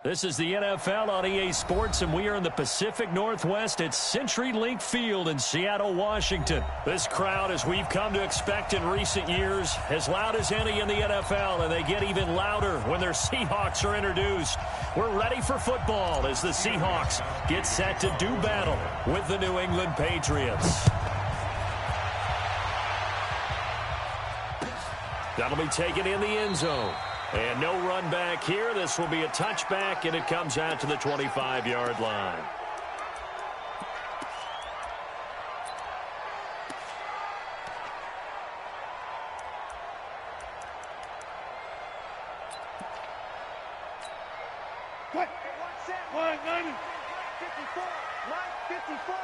This is the NFL on EA Sports, and we are in the Pacific Northwest at CenturyLink Field in Seattle, Washington. This crowd, as we've come to expect in recent years, as loud as any in the NFL, and they get even louder when their Seahawks are introduced. We're ready for football as the Seahawks get set to do battle with the New England Patriots. That'll be taken in the end zone. And no run back here. This will be a touchback, and it comes out to the 25-yard line. What? 190. 54. Line 54.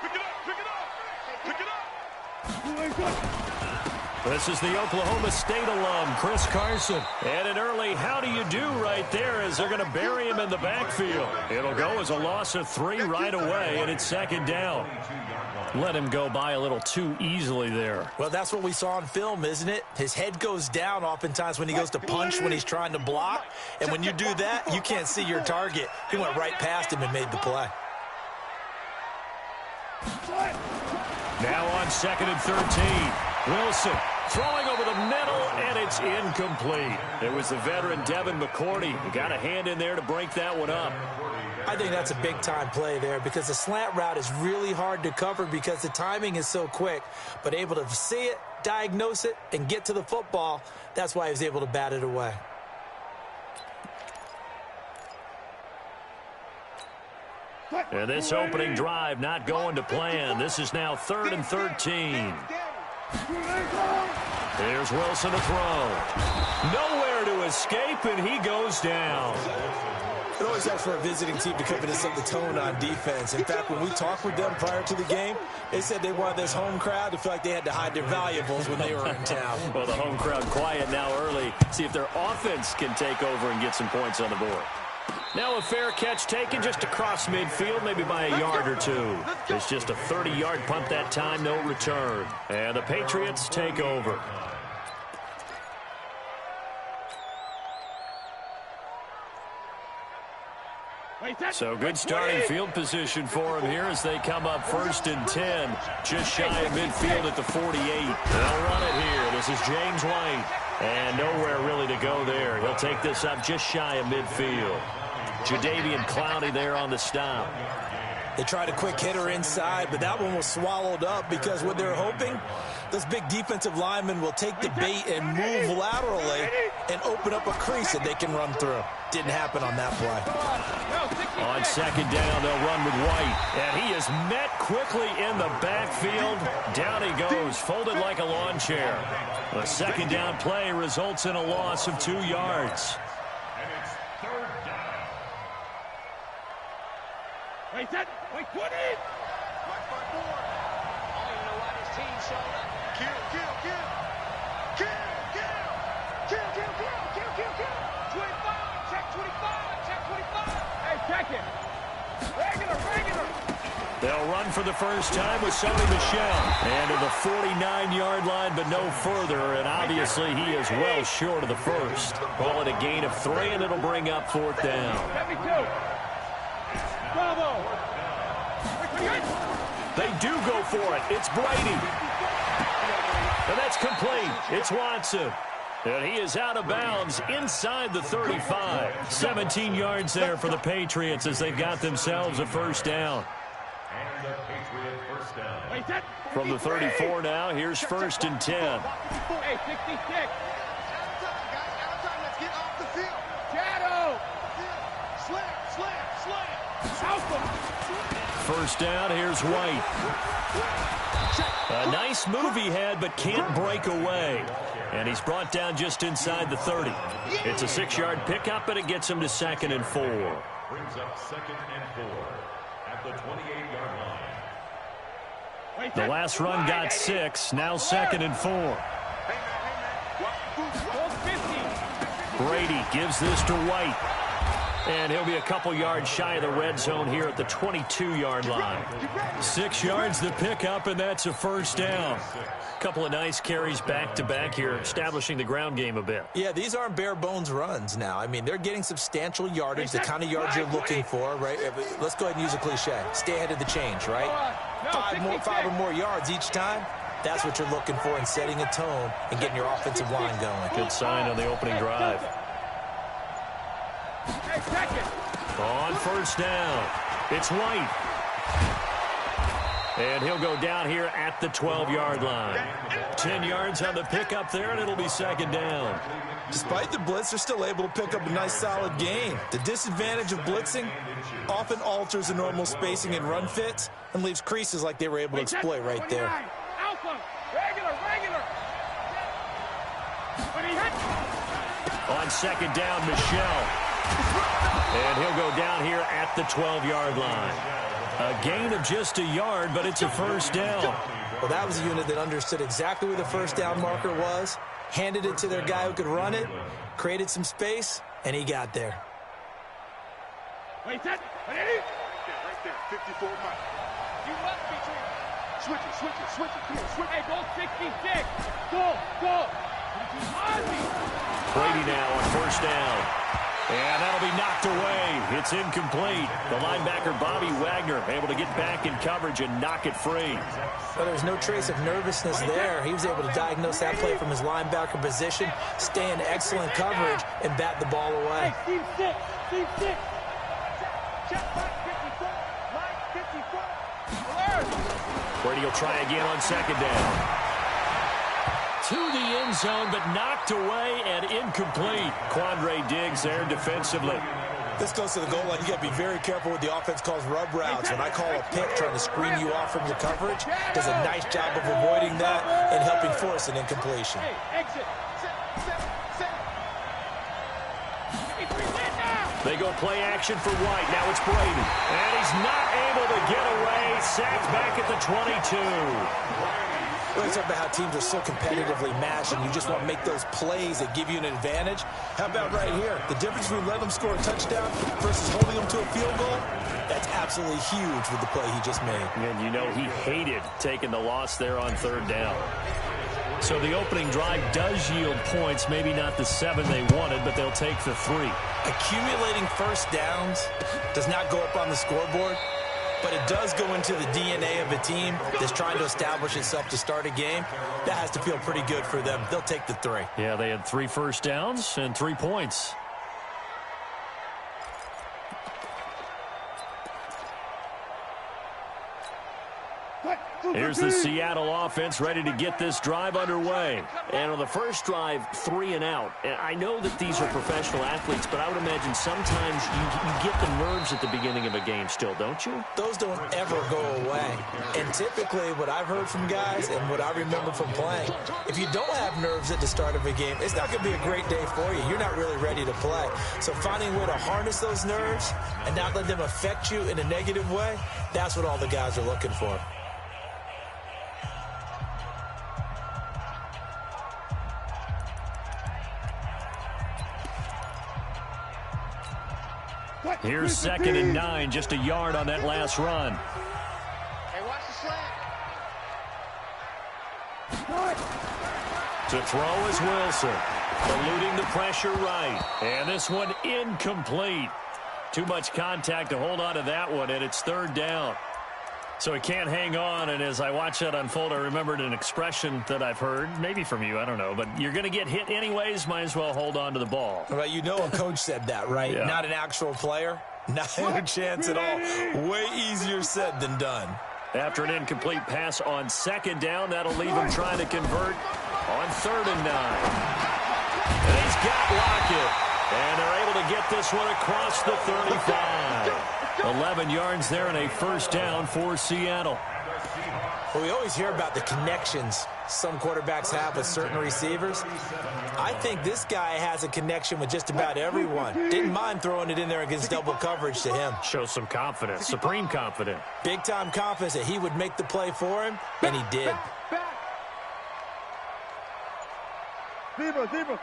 Pick it up. Pick it up. Pick it up. This is the Oklahoma State alum, Chris Carson. And an early how do you do right there as they're going to bury him in the backfield. It'll go as a loss of 3 right away, and it's second down. Let him go by a little too easily there. Well, that's what we saw on film, isn't it? His head goes down oftentimes when he goes to punch, when he's trying to block. And when you do that, you can't see your target. He went right past him and made the play. Now on 2nd and 13. Wilson throwing over the middle, and it's incomplete. It was the veteran Devin McCourty who got a hand in there to break that one up. I think that's a big-time play there because the slant route is really hard to cover because the timing is so quick. But able to see it, diagnose it, and get to the football, that's why he was able to bat it away. And this opening drive not going to plan. This is now 3rd and 13. Here's Wilson to throw. Nowhere to escape, and he goes down. It always helps for a visiting team to come in and set the tone on defense. In fact, when we talked with them prior to the game, they said they wanted this home crowd to feel like they had to hide their valuables when they were in town. Well, the home crowd quiet now early. See if their offense can take over and get some points on the board. Now a fair catch taken just across midfield, maybe by a yard or two. It's just a 30-yard punt that time, no return. And the Patriots take over. So good starting field position for him here as they come up 1st and 10. Just shy of midfield at the 48. They'll run it here. This is James White. And nowhere really to go there. He'll take this up just shy of midfield. Jadeveon Clowney there on the stop. They tried a quick hitter inside, but that one was swallowed up because what they're hoping, those big defensive linemen will take the bait and move laterally and open up a crease that they can run through. Didn't happen on that play. On 2nd down, they'll run with White. And he is met quickly in the backfield. Down he goes, folded like a lawn chair. The 2nd down play results in a loss of 2 yards. Wait, that. Wait, 20. Mark by 4. I don't even know why this team showed up. Kill. 25. Check 25. Check 25. Hey, check it. Regular. They'll run for the first time with Sony Michel. And to the 49-yard line, but no further. And obviously, he is well short of the first. Call it a gain of 3, and it'll bring up 4th down. 72. Bravo. They do go for it. It's Brady. And that's complete. It's Watson. And he is out of bounds inside the 35. 17 yards there for the Patriots as they've got themselves a 1st down. From the 34 now, here's 1st and 10. Hey, 66. Let's get off the field. Shadow. Slam. 1st down, here's White. A nice move he had, but can't break away. And he's brought down just inside the 30. It's a 6-yard pickup, but it gets him to 2nd and 4. Brings up 2nd and 4 at the 28-yard line. The last run got 6, now 2nd and 4. Brady gives this to White. And he'll be a couple yards shy of the red zone here at the 22-yard line. 6 yards the pickup, and that's a first down. A couple of nice carries back-to-back here, establishing the ground game a bit. Yeah, these aren't bare-bones runs now. I mean, they're getting substantial yardage, the kind of yards you're looking for, right? Let's go ahead and use a cliche. Stay ahead of the change, right? 5 or more yards each time. That's what you're looking for in setting a tone and getting your offensive line going. Good sign on the opening drive. On first down, it's White. And he'll go down here at the 12-yard line. 10 yards on the pickup there, and it'll be second down. Despite the blitz, they're still able to pick up a nice, solid gain. The disadvantage of blitzing often alters the normal spacing and run fits and leaves creases like they were able to exploit right there. On second down, Michelle. And he'll go down here at the 12-yard line. A gain of just a yard, but it's a first down. Well, that was a unit that understood exactly where the first down marker was, handed it to their guy who could run it, created some space, and he got there. Wait, that. Right there, 54 miles. You must be switch it. Come on, switch it. Hey, go 66. Go. Brady now on first down. And that'll be knocked away. It's incomplete. The linebacker, Bobby Wagner, able to get back in coverage and knock it free. Well, there's no trace of nervousness there. He was able to diagnose that play from his linebacker position, stay in excellent coverage, and bat the ball away. Hey, Team 6. Check Mike 54. Mike 54. Brady will try again on second down. To the end zone, but knocked away and incomplete. Quandre Diggs there defensively. This goes to the goal line. You got to be very careful with the offense calls rub routes. When I call a pick trying to screen you off from your coverage, does a nice job of avoiding that and helping force an incompletion. Exit. They go play action for White. Now it's Brady. And he's not able to get away. Sacked back at the 22. We're talking about how teams are so competitively matched and you just want to make those plays that give you an advantage. How about right here? The difference between letting them score a touchdown versus holding them to a field goal, that's absolutely huge with the play he just made. And you know he hated taking the loss there on third down. So the opening drive does yield points, maybe not the 7 they wanted, but they'll take the 3. Accumulating first downs does not go up on the scoreboard, but it does go into the DNA of a team that's trying to establish itself to start a game. That has to feel pretty good for them. They'll take the 3. Yeah, they had 3 first downs and 3 points. Here's the Seattle offense ready to get this drive underway. And on the first drive, 3 and out. And I know that these are professional athletes, but I would imagine sometimes you get the nerves at the beginning of a game still, don't you? Those don't ever go away. And typically what I've heard from guys and what I remember from playing, if you don't have nerves at the start of a game, it's not going to be a great day for you. You're not really ready to play. So finding a way to harness those nerves and not let them affect you in a negative way, that's what all the guys are looking for. Here's 2nd and 9, just a yard on that last run. Hey, watch the slant. To throw is Wilson, eluding the pressure right. And this one incomplete. Too much contact to hold on to that one, and it's 3rd down. So he can't hang on, and as I watch that unfold, I remembered an expression that I've heard, maybe from you, I don't know, but you're going to get hit anyways, might as well hold on to the ball. Well, you know a coach said that, right? Yeah. Not an actual player. Not a chance at all. Way easier said than done. After an incomplete pass on 2nd down, that'll leave him trying to convert on 3rd and 9. And he's got Lockett. And they're able to get this one across the 35. 11 yards there and a first down for Seattle. Well, we always hear about the connections some quarterbacks have with certain receivers. I think this guy has a connection with just about everyone. Didn't mind throwing it in there against double coverage to him. Shows some confidence, supreme confidence. Big-time confidence that he would make the play for him, and he did. Zebra.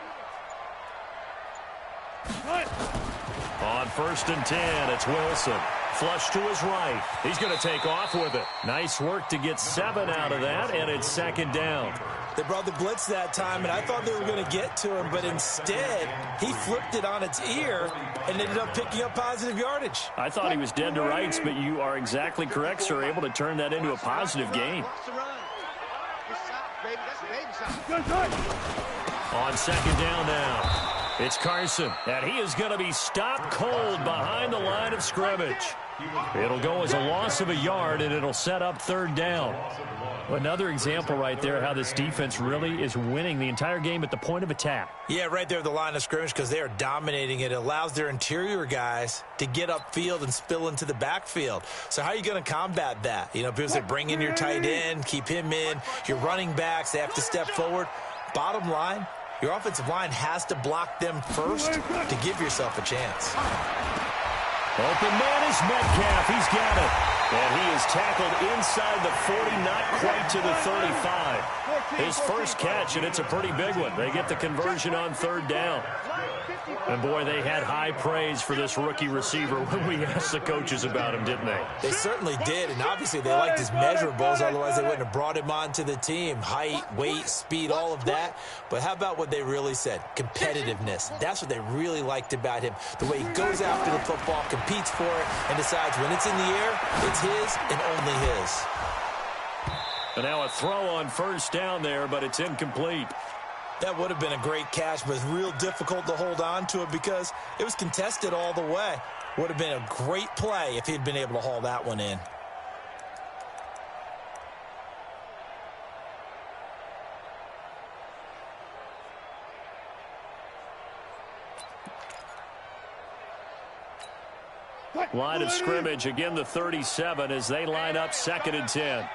On 1st and 10, it's Wilson. Flush to his right. He's going to take off with it. Nice work to get 7 out of that, and it's 2nd down. They brought the blitz that time, and I thought they were going to get to him, but instead, he flipped it on its ear and ended up picking up positive yardage. I thought he was dead to rights, but you are exactly correct, sir. Able to turn that into a positive gain. On 2nd down now. It's Carson, and he is going to be stopped cold behind the line of scrimmage. It'll go as a loss of a yard, and it'll set up 3rd down. Another example right there how this defense really is winning the entire game at the point of attack. Yeah, right there at the line of scrimmage because they are dominating it. It allows their interior guys to get upfield and spill into the backfield. So how are you going to combat that? You know, because they bring in your tight end, keep him in. Your running backs, they have to step forward. Bottom line, your offensive line has to block them first to give yourself a chance. Open man is Metcalf. He's got it. And he is tackled inside the 40, not quite to the 35. His first catch, and it's a pretty big one. They get the conversion on 3rd down. And, boy, they had high praise for this rookie receiver when we asked the coaches about him, didn't they? They certainly did, and obviously they liked his measurables, otherwise they wouldn't have brought him onto the team. Height, weight, speed, all of that. But how about what they really said? Competitiveness. That's what they really liked about him. The way he goes after the football, competes for it, and decides when it's in the air, it's his and only his. And now a throw on 1st down there, but it's incomplete. That would have been a great catch, but it's real difficult to hold on to it because it was contested all the way. Would have been a great play if he'd been able to haul that one in. Line of scrimmage, again the 37 as they line up 2nd and 10.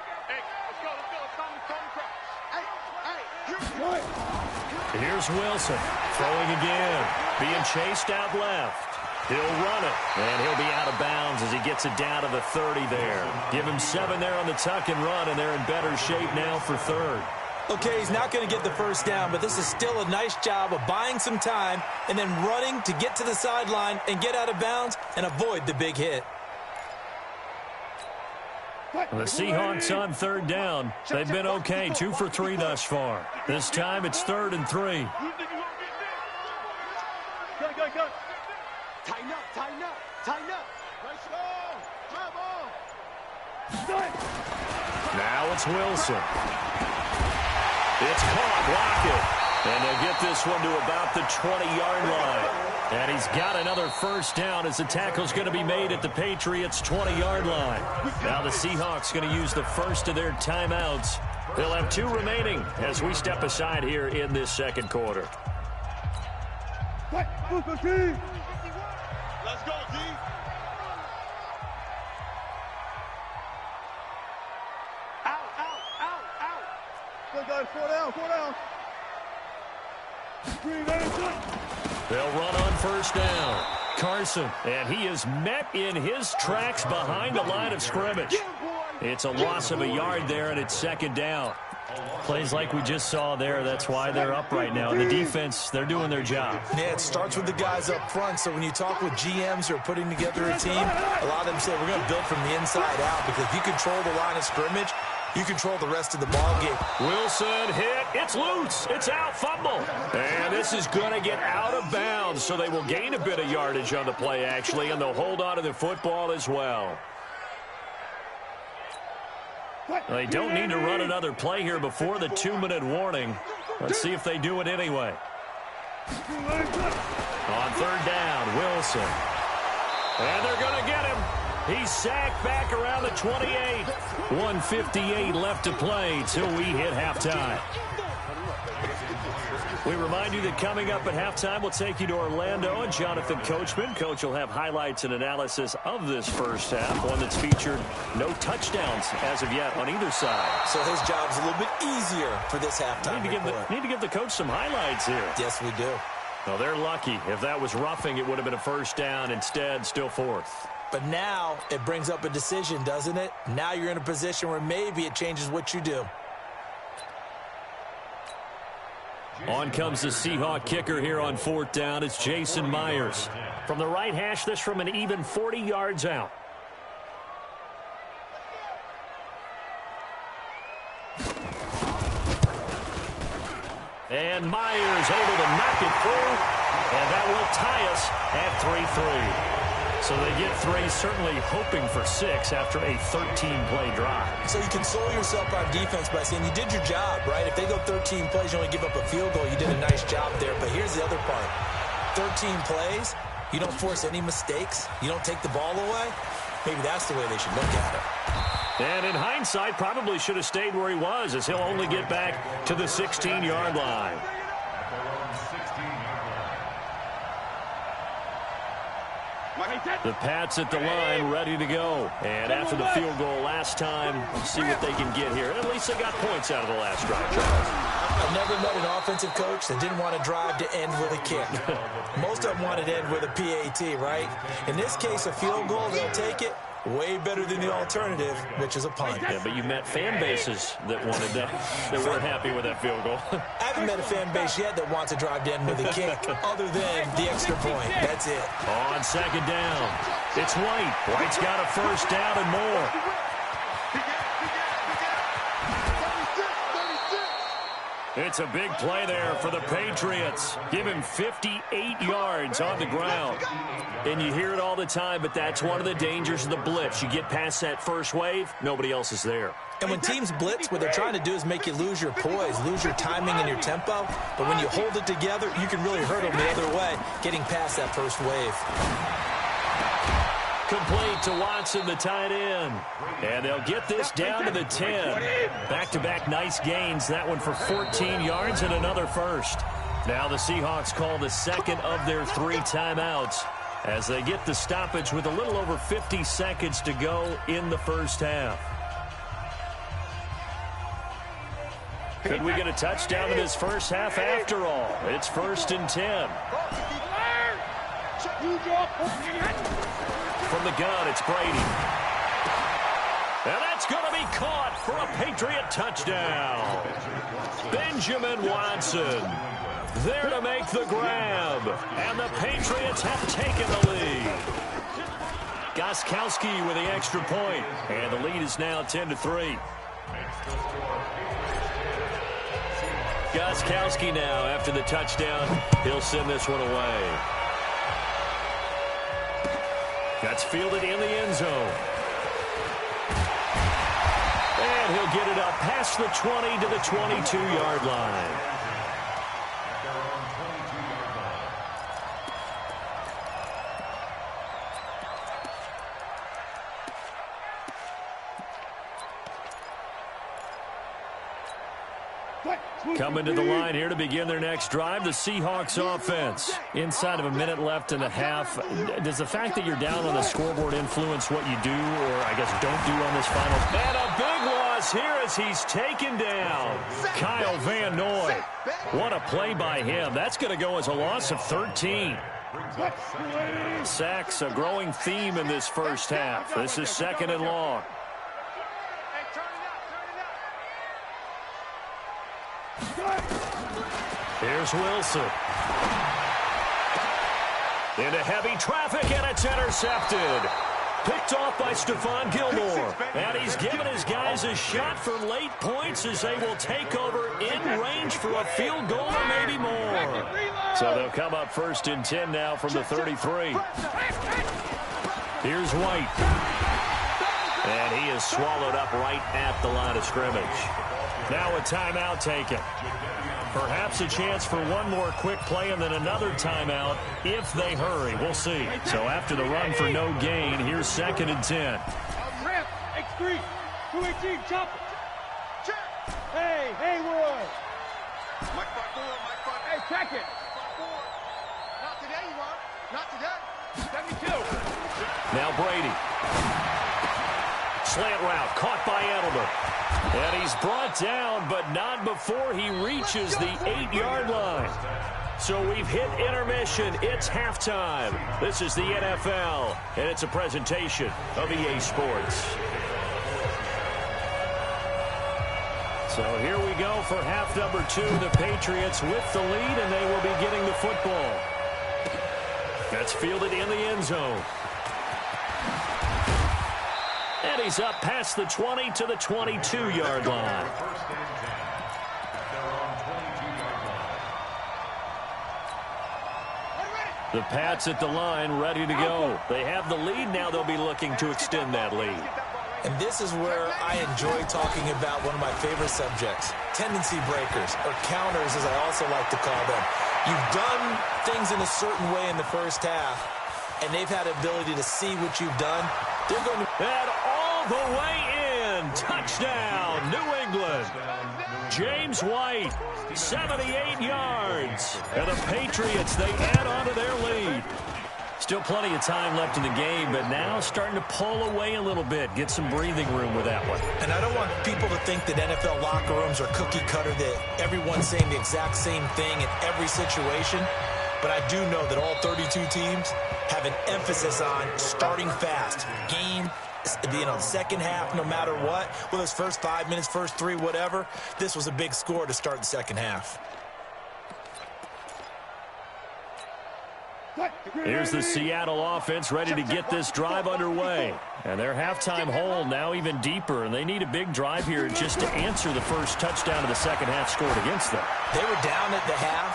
Here's Wilson, throwing again, being chased out left. He'll run it, and he'll be out of bounds as he gets it down to the 30 there. Give him 7 there on the tuck and run, and they're in better shape now for 3rd. Okay, he's not going to get the 1st down, but this is still a nice job of buying some time and then running to get to the sideline and get out of bounds and avoid the big hit. The Seahawks on 3rd down. They've been okay, 2 for 3 thus far. This time it's 3rd and 3. Go. Tighten up. Nice ball. Now it's Wilson. It's caught, Lockett. And they'll get this one to about the 20-yard line. And he's got another 1st down as the tackle's going to be made at the Patriots' 20-yard line. Now the Seahawks going to use the first of their timeouts. They'll have 2 remaining as we step aside here in this 2nd quarter. Let's go, D. Out. Good, guys. 4 down. They'll run on 1st down. Carson, and he is met in his tracks behind the line of scrimmage. It's a loss of a yard there, and it's 2nd down. Plays like we just saw there, that's why they're up right now. And the defense, they're doing their job. Yeah, it starts with the guys up front. So when you talk with GMs who are putting together a team, a lot of them say we're going to build from the inside out because if you control the line of scrimmage, you control the rest of the ball game. Wilson hit. It's loose. It's out. Fumble. And this is going to get out of bounds, so they will gain a bit of yardage on the play, actually, and they'll hold on to the football as well. They don't need to run another play here before the 2-minute warning. Let's see if they do it anyway. On 3rd down, Wilson. And they're going to get him. He's sacked back around the 28. 1:58 left to play till we hit halftime. We remind you that coming up at halftime, we'll take you to Orlando and Jonathan Coachman. Coach will have highlights and analysis of this first half, one that's featured no touchdowns as of yet on either side. So his job's a little bit easier for this halftime Need to give the coach some highlights here. Yes, we do. Well, they're lucky. If that was roughing, it would have been a 1st down. Instead, still 4th. But now it brings up a decision, doesn't it? Now you're in a position where maybe it changes what you do. On comes the Seahawk kicker here on 4th down. It's Jason Myers. From the right hash, this from an even 40 yards out. And Myers able to knock it through, and that will tie us at 3-3. So they get 3, certainly hoping for 6 after a 13-play drive. So you console yourself on defense by saying you did your job, right? If they go 13 plays, you only give up a field goal, you did a nice job there. But here's the other part. 13 plays, you don't force any mistakes, you don't take the ball away. Maybe that's the way they should look at it. And in hindsight, probably should have stayed where he was, as he'll only get back to the 16-yard line. The Pats at the line, ready to go. And after the field goal last time, we'll see what they can get here. At least they got points out of the last drive, Charles. I've never met an offensive coach that didn't want to drive to end with a kick. Most of them wanted to end with a PAT, right? In this case, a field goal, they'll take it. Way better than the alternative, which is a punt. Yeah, but you met fan bases that wanted that, that weren't happy with that field goal. I haven't met a fan base yet that wants to drive to end with a kick, other than the extra point. That's it. On 2nd down, it's White. White's got a 1st down and more. It's a big play there for the Patriots. Give him 58 yards on the ground. And you hear it all the time, but that's one of the dangers of the blitz. You get past that first wave, nobody else is there. And when teams blitz, what they're trying to do is make you lose your poise, lose your timing and your tempo. But when you hold it together, you can really hurt them the other way, getting past that first wave. Complete to Watson, the tight end. And they'll get this down to the 10. Back-to-back nice gains. That one for 14 yards and another 1st. Now the Seahawks call the 2nd of their 3 timeouts as they get the stoppage with a little over 50 seconds to go in the 1st half. Could we get a touchdown in this 1st half after all? It's 1st and 10. From the gun, it's Brady. And that's going to be caught for a Patriot touchdown. Benjamin Watson there to make the grab. And the Patriots have taken the lead. Gostkowski with the extra point. And the lead is now 10-3. Gostkowski now after the touchdown. He'll send this one away. That's fielded in the end zone. And he'll get it up past the 20 to the 22-yard line. Coming to the line here to begin their next drive, the Seahawks offense. Inside of a minute left and a half, does the fact that you're down on the scoreboard influence what you do, or I guess don't do on this final? And a big loss here as he's taken down. Kyle Van Noy. What a play by him. That's going to go as a loss of 13. Sacks, a growing theme in this 1st half. This is 2nd and long. Here's Wilson. Into heavy traffic, and it's intercepted. Picked off by Stephon Gilmore. And he's given his guys a shot for late points as they will take over in range for a field goal or maybe more. So they'll come up 1st and 10 now from the 33. Here's White. And he is swallowed up right at the line of scrimmage. Now a timeout taken. Perhaps a chance for one more quick play and then another timeout if they hurry. We'll see. So after the run for no gain, here's 2nd and 10. Ramp, X3, 218, chop it. Hey, Haywood. Mike 5-4, Mike 5. Hey, check it. 5-4. Not today, you want? Not today. 72. Now Brady. Slant route caught by Edelman. And he's brought down, but not before he reaches the 8-yard line. So we've hit intermission. It's halftime. This is the NFL, and it's a presentation of EA Sports. So here we go for half number 2. The Patriots with the lead, and they will be getting the football. That's fielded in the end zone. And he's up past the 20 to the 22-yard line. The Pats at the line, ready to go. They have the lead. Now they'll be looking to extend that lead. And this is where I enjoy talking about one of my favorite subjects, tendency breakers, or counters as I also like to call them. You've done things in a certain way in the first half, and they've had the ability to see what you've done. They're going to... And all the way in. Touchdown, New England. James White, 78 yards. And the Patriots, they add on to their lead. Still plenty of time left in the game, but now starting to pull away a little bit. Get some breathing room with that one. And I don't want people to think that NFL locker rooms are cookie cutter, that everyone's saying the exact same thing in every situation. But I do know that all 32 teams have an emphasis on starting fast. Game, second half, no matter what. Whether it's first 5 minutes, first 3, whatever. This was a big score to start the second half. Here's the Seattle offense ready to get this drive underway. And their halftime hole now even deeper, and they need a big drive here just to answer the first touchdown of the second half scored against them. They were down at the half.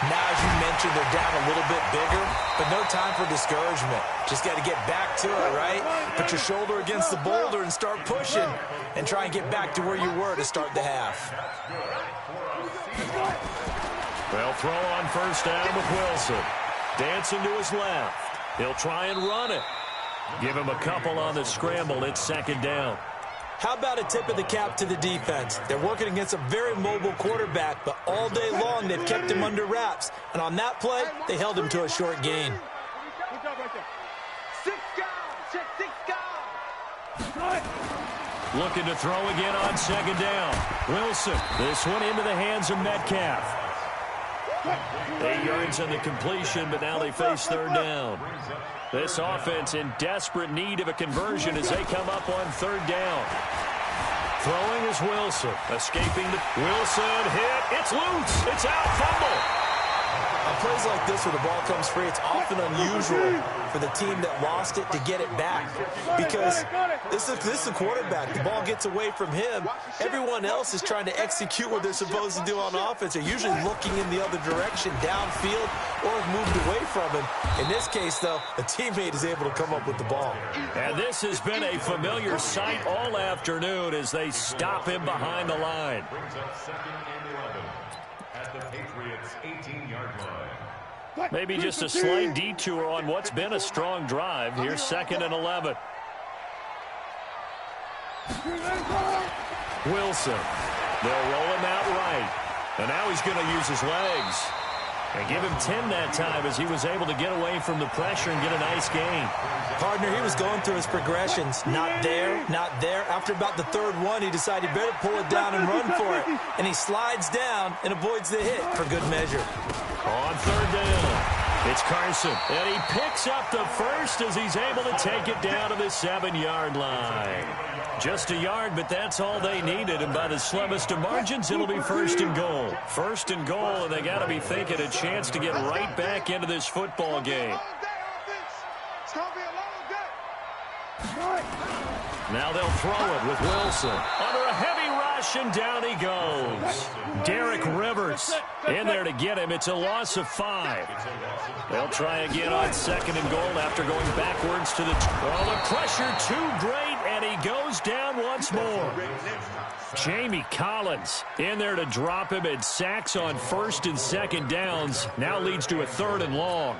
Now, as you mentioned, they're down a little bit bigger, but no time for discouragement. Just got to get back to it, right? Put your shoulder against the boulder and start pushing and try and get back to where you were to start the half. They'll throw on first down with Wilson. Dancing to his left. He'll try and run it. Give him a couple on the scramble. It's second down. How about a tip of the cap to the defense? They're working against a very mobile quarterback, but all day long they've kept him under wraps. And on that play, they held him to a short gain. Looking to throw again on second down. Wilson. This one into the hands of Metcalf. 8 yards on the completion, but now they face third down. This offense in desperate need of a conversion as they come up on third down. Throwing is Wilson. Escaping the... Wilson hit. It's loose. It's out. Fumble. On plays like this where the ball comes free, it's often unusual for the team that lost it to get it back. Because this is the quarterback. The ball gets away from him. Everyone else is trying to execute what they're supposed to do on offense. They're usually looking in the other direction, downfield, or have moved away from him. In this case, though, a teammate is able to come up with the ball. And this has been a familiar sight all afternoon as they stop him behind the line. Brings up 2nd and 11 at the Patriots' 18-yard line. Maybe just a slight detour on what's been a strong drive. Here's 2nd and 11. Wilson. They'll roll him out right. And now he's going to use his legs. And give him 10 that time as he was able to get away from the pressure and get a nice gain. Partner, he was going through his progressions. Not there, not there. After about the third one, he decided he better pull it down and run for it. And he slides down and avoids the hit for good measure. On third down, it's Carson. And he picks up the first as he's able to take it down to the 7-yard line. Just a yard, but that's all they needed. And by the slimmest of margins, it'll be 1st and goal. 1st and goal, and they got to be thinking a chance to get right back into this football game. Now they'll throw it with Wilson. Under a heavy rush, and down he goes. Derek Rivers in there to get him. It's a loss of 5. They'll try again on 2nd and goal after going backwards to the... Well, the pressure too great, and he goes down once more. Jamie Collins in there to drop him, and sacks on 1st and 2nd downs. Now leads to a 3rd and long.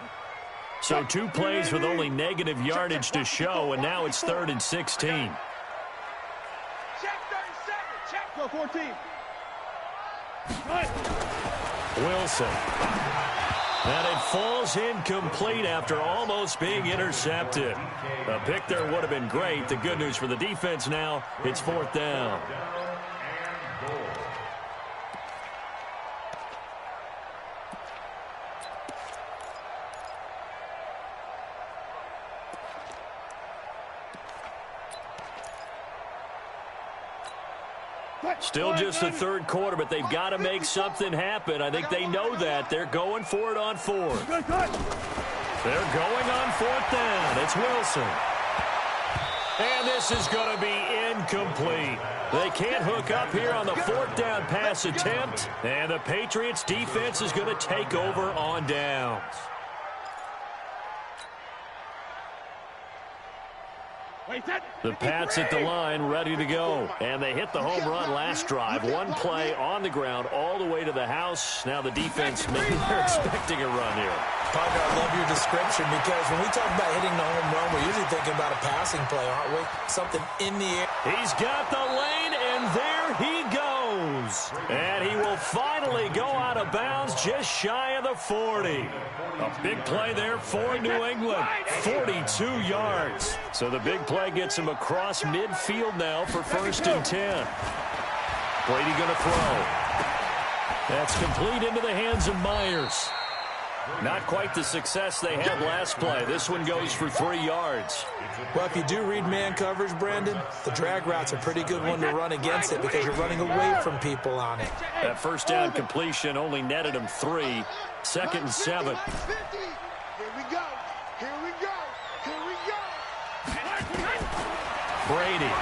So 2 plays with only negative yardage to show, and now it's 3rd and 16. Check 37. Check. Go 14. Wilson. And it falls incomplete after almost being intercepted. A pick there would have been great. The good news for the defense now, it's 4th down. Still just the third quarter, but they've got to make something happen. I think they know that. They're going for it on fourth. They're going on fourth down. It's Wilson. And this is going to be incomplete. They can't hook up here on the fourth down pass attempt. And the Patriots defense is going to take over on downs. The Pats at the line, ready to go. And they hit the home run last drive. One play on the ground all the way to the house. Now the defense, maybe they're expecting a run here. Partner, I love your description, because when we talk about hitting the home run, we're usually thinking about a passing play, aren't we? Something in the air. He's got the lane, and there he goes. And he will finally go out of bounds just shy of the 40. A big play there for New England. 42 yards. So the big play gets him across midfield now for 1st and 10. Brady going to throw. That's complete into the hands of Myers. Not quite the success they had last play. This one goes for 3 yards. Well, if you do read man coverage, Brandon, the drag route's a pretty good one to run against it, because you're running away from people on it. That first down completion only netted him 3. 2nd and 7. Here we go. Here we go. Here we go. Brady.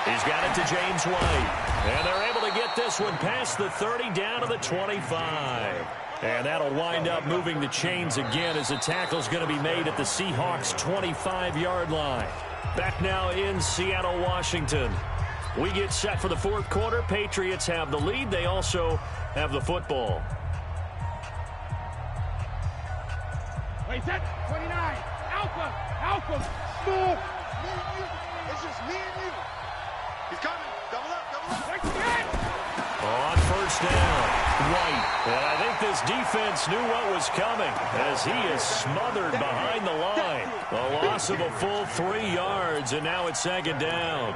He's got it to James White. And they're able to get this one past the 30 down to the 25. And that'll wind up moving the chains again, as the tackle's going to be made at the Seahawks' 25-yard line. Back now in Seattle, Washington. We get set for the fourth quarter. Patriots have the lead. They also have the football. Wait, set. 29. Alpha. Alpha. Small. Me and you. It's just me and you. He's coming. Double up. Double up. On first down, White. And I think this defense knew what was coming, as he is smothered behind the line. A loss of a full 3 yards, and now it's 2nd down.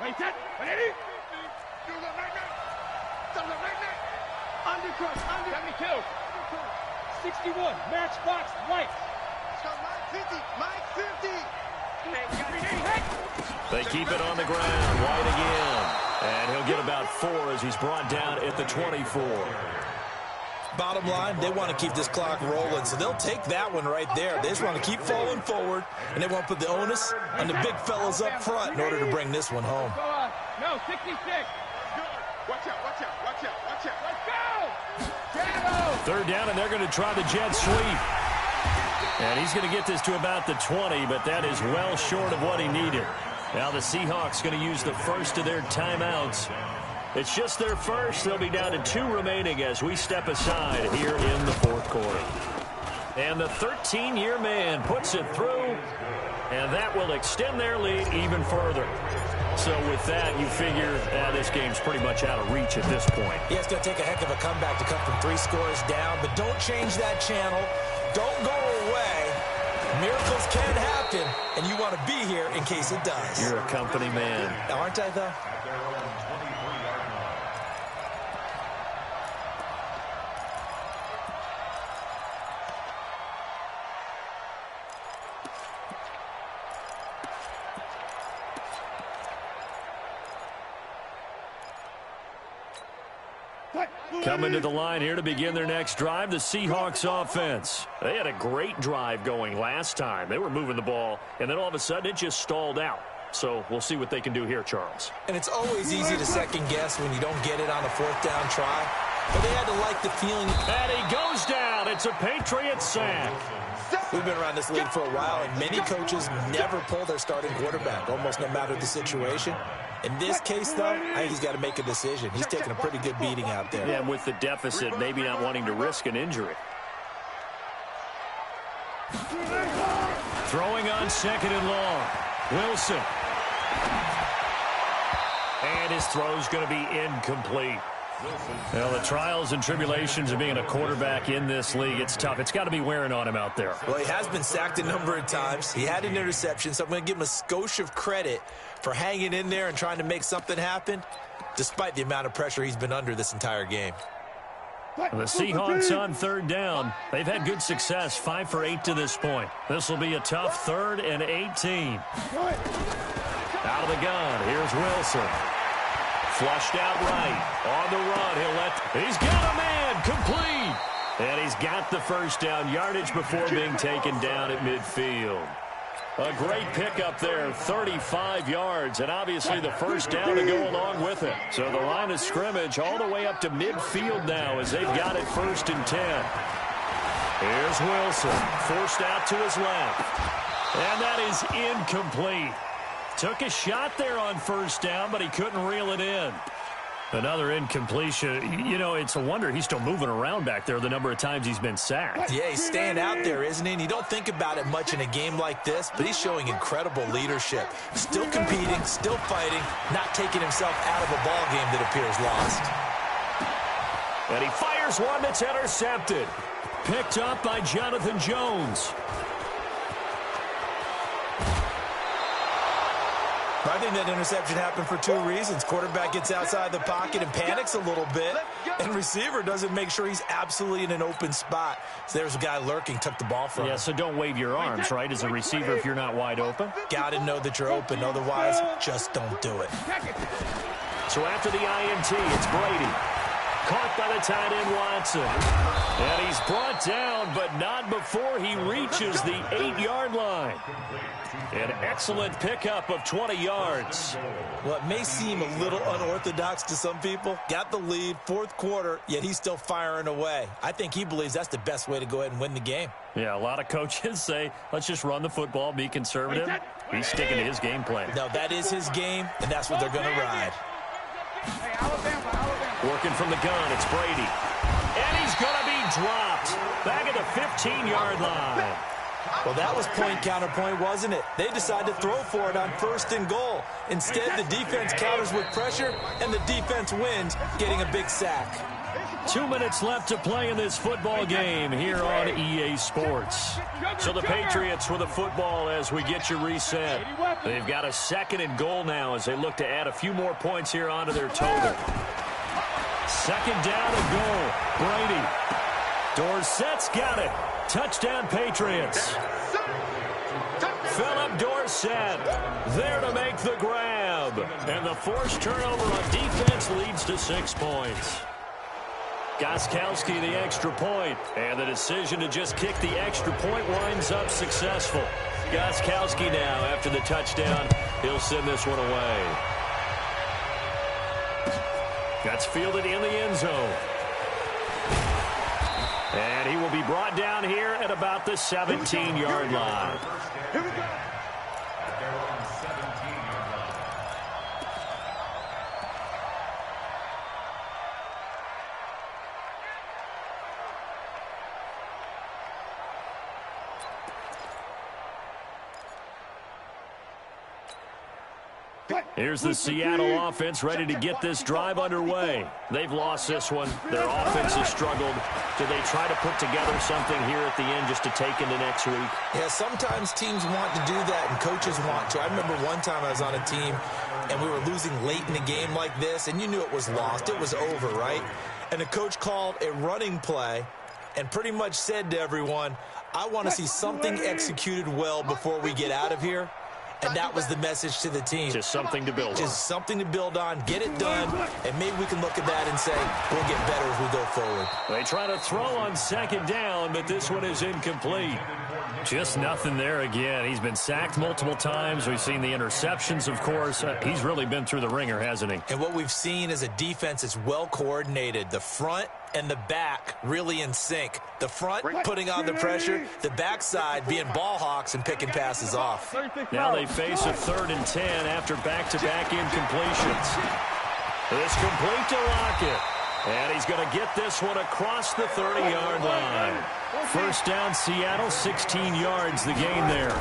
Wait, set. Ready? Undercross. 72. 61. Matchbox. White. Mike 50. They keep it on the ground. White again. And he'll get about 4 as he's brought down at the 24. Bottom line, they want to keep this clock rolling, so they'll take that one right there. They just want to keep falling forward, and they want to put the onus on the big fellas up front in order to bring this one home. No, 66. Watch out, watch out, watch out, watch out. Let's go! Shadow! 3rd down, and they're going to try the jet sweep. And he's going to get this to about the 20, but that is well short of what he needed. Now the Seahawks going to use the first of their timeouts. It's just their first. They'll be down to 2 remaining as we step aside here in the fourth quarter. And the 13-year man puts it through, and that will extend their lead even further. So with that, you figure this game's pretty much out of reach at this point. Yeah, it's going to take a heck of a comeback to come from 3 scores down, but don't change that channel. Don't go away. Miracles can happen, and you want to be here in case it does. You're a company man. Aren't I, though? Coming to the line here to begin their next drive, the Seahawks offense. They had a great drive going last time. They were moving the ball, and then all of a sudden it just stalled out. So we'll see what they can do here, Charles. And it's always easy to second guess when you don't get it on a 4th down try. But they had to like the feeling. And he goes down. It's a Patriot sack. We've been around this league for a while, and many coaches never pull their starting quarterback, almost no matter the situation. In this case, though, I think he's got to make a decision. He's taking a pretty good beating out there. Yeah, and with the deficit, maybe not wanting to risk an injury. Throwing on 2nd and long. Wilson. And his throw's going to be incomplete. Well, the trials and tribulations of being a quarterback in this league, it's tough. It's got to be wearing on him out there. Well, he has been sacked a number of times. He had an interception, so I'm going to give him a skosh of credit for hanging in there and trying to make something happen, despite the amount of pressure he's been under this entire game. The Seahawks on third down. They've had good success, 5 for 8 to this point. This will be a tough 3rd and 18. Out of the gun, here's Wilson. Flushed out right. On the run, he's got a man, complete. And he's got the first down yardage before being taken down at midfield. A great pickup there, 35 yards, and obviously the first down to go along with it. So the line of scrimmage all the way up to midfield now as they've got it 1st and 10. Here's Wilson, forced out to his left. And that is incomplete. Took a shot there on first down, but he couldn't reel it in. Another incompletion. You know, it's a wonder he's still moving around back there the number of times he's been sacked. Yeah, he's staying out there, isn't he? And you don't think about it much in a game like this, but he's showing incredible leadership. Still competing, still fighting, not taking himself out of a ball game that appears lost. And he fires one that's intercepted. Picked up by Jonathan Jones. I think that interception happened for 2 reasons. Quarterback gets outside the pocket and panics a little bit, and receiver doesn't make sure he's absolutely in an open spot. So there's a guy lurking, took the ball from him. Yeah, so don't wave your arms, right, as a receiver if you're not wide open. Got to know that you're open. Otherwise, just don't do it. So after the INT, it's Brady. Caught by the tight end Watson. And he's brought down, but not before he reaches the 8-yard line. An excellent pickup of 20 yards. Well, it may seem a little unorthodox to some people. Got the lead, 4th quarter, yet he's still firing away. I think he believes that's the best way to go ahead and win the game. Yeah, a lot of coaches say, let's just run the football, be conservative. He's sticking to his game plan. No, that is his game, and that's what they're going to ride. Working from the gun, it's Brady. And he's going to be dropped. Back at the 15-yard line. Well, that was point counterpoint, wasn't it? They decided to throw for it on 1st and goal. Instead, the defense counters with pressure, and the defense wins, getting a big sack. 2 minutes left to play in this football game here on EA Sports. So the Patriots with the football as we get you reset. They've got a 2nd and goal now as they look to add a few more points here onto their total. 2nd down and goal. Brady. Dorsett's got it. Touchdown, Patriots. Philip Dorsett there to make the grab. And the forced turnover on defense leads to 6 points. Gostkowski the extra point. And the decision to just kick the extra point winds up successful. Gostkowski now after the touchdown. He'll send this one away. That's fielded in the end zone. And he will be brought down here at about the 17-yard line. Here we go. Here's the Seattle offense ready to get this drive underway. They've lost this one. Their offense has struggled. Do they try to put together something here at the end just to take into next week? Yeah, sometimes teams want to do that and coaches want to. I remember one time I was on a team and we were losing late in a game like this, and you knew it was lost. It was over, right? And the coach called a running play and pretty much said to everyone, I want to see something executed well before we get out of here. And that was the message to the team. Just something to build on. Just something to build on, get it done, and maybe we can look at that and say, we'll get better as we go forward. They try to throw on 2nd down, but this one is incomplete. Just nothing there again. He's been sacked multiple times. We've seen the interceptions, of course. He's really been through the ringer, hasn't he? And what we've seen is a defense that's well coordinated. The front and the back really in sync. The front putting on the pressure, the backside being ball hawks and picking passes off. Now they face a 3rd and 10 after back-to-back incompletions. It's complete to Lockett. And he's going to get this one across the 30-yard line. First down, Seattle, 16 yards the gain there.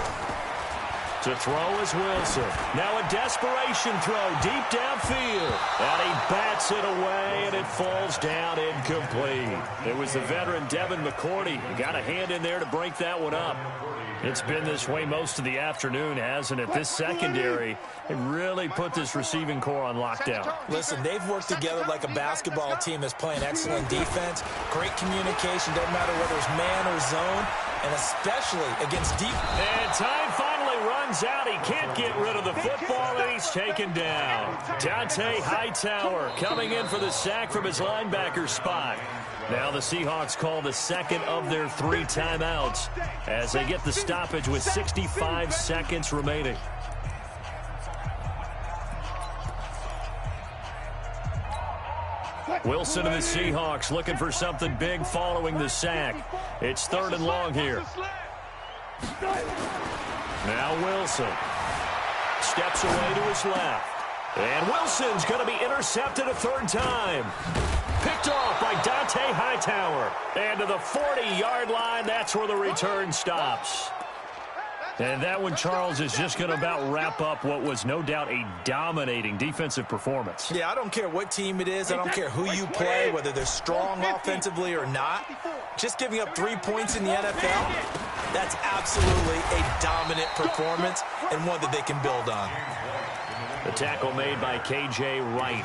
To throw is Wilson. Now a desperation throw deep downfield. And he bats it away, and it falls down incomplete. It was the veteran Devin McCourty who got a hand in there to break that one up. It's been this way most of the afternoon, hasn't it? This secondary, it really put this receiving core on lockdown. Listen, they've worked together like a basketball team that's playing excellent defense. Great communication, doesn't matter whether it's man or zone, and especially against deep. And time finally runs out. He can't get rid of the football, and he's taken down. Dante Hightower coming in for the sack from his linebacker spot. Now the Seahawks call the second of their 3 timeouts as they get the stoppage with 65 seconds remaining. Wilson and the Seahawks looking for something big following the sack. It's 3rd and long here. Now Wilson steps away to his left. And Wilson's going to be intercepted a 3rd time. Picked off by Dante Hightower. And to the 40-yard line, that's where the return stops. And that one, Charles, is just going to about wrap up what was no doubt a dominating defensive performance. Yeah, I don't care what team it is. I don't care who you play, whether they're strong offensively or not. Just giving up 3 points in the NFL, that's absolutely a dominant performance and one that they can build on. The tackle made by K.J. Wright.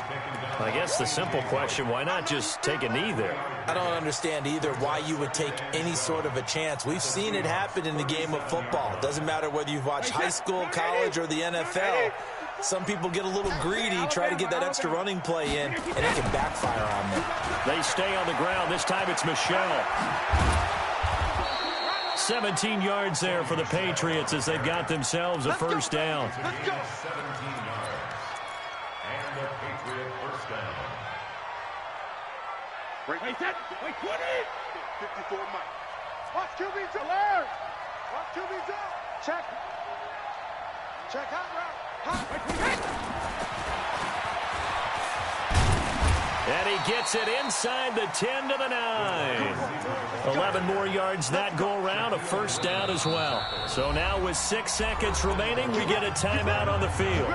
I guess the simple question, why not just take a knee there? I don't understand either why you would take any sort of a chance. We've seen it happen in the game of football. Doesn't matter whether you've watched high school, college, or the NFL. Some people get a little greedy, try to get that extra running play in, and it can backfire on them. They stay on the ground. This time it's Michelle. 17 yards there for the Patriots as they've got themselves a 1st down. Wait, set. Wait, 20. 54 Mike. Watch QB jump. Alert. Watch QB jump. Check. Check hot route. Hot. And he gets it inside the 10 to the 9. 11 more yards that go around, a 1st down as well. So now with 6 seconds remaining, we get a timeout on the field.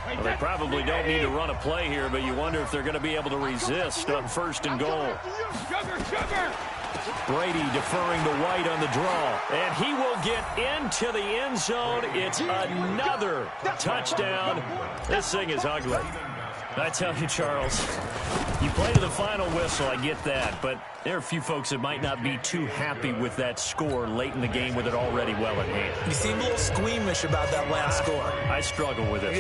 Well, they probably don't need to run a play here, but you wonder if they're going to be able to resist on 1st and goal. Brady deferring to White on the draw. And he will get into the end zone. It's another touchdown. This thing is ugly. I tell you, Charles, you play to the final whistle, I get that, but there are a few folks that might not be too happy with that score late in the game with it already well in hand. You seem a little squeamish about that last score. I struggle with it.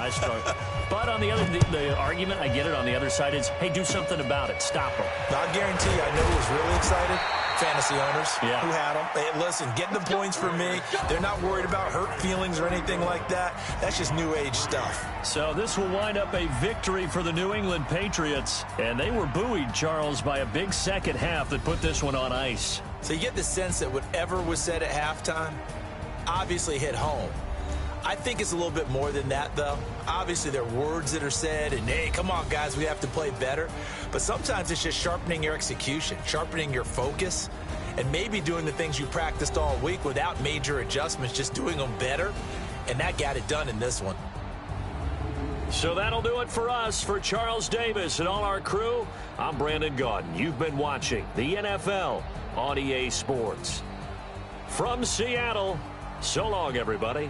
I struggle. But on the other, the argument, I get it, on the other side is, hey, do something about it. Stop them. I guarantee you, I know who was really excited. Fantasy owners who had them. Hey, listen, get the points for me. They're not worried about hurt feelings or anything like that. That's just new age stuff. So this will wind up a victory for the New England Patriots. And they were buoyed, Charles, by a big second half that put this one on ice. So you get the sense that whatever was said at halftime obviously hit home. I think it's a little bit more than that, though. Obviously, there are words that are said, and, hey, come on, guys, we have to play better. But sometimes it's just sharpening your execution, sharpening your focus, and maybe doing the things you practiced all week without major adjustments, just doing them better. And that got it done in this one. So that'll do it for us. For Charles Davis and all our crew, I'm Brandon Gaudin. You've been watching the NFL on EA Sports. From Seattle, so long, everybody.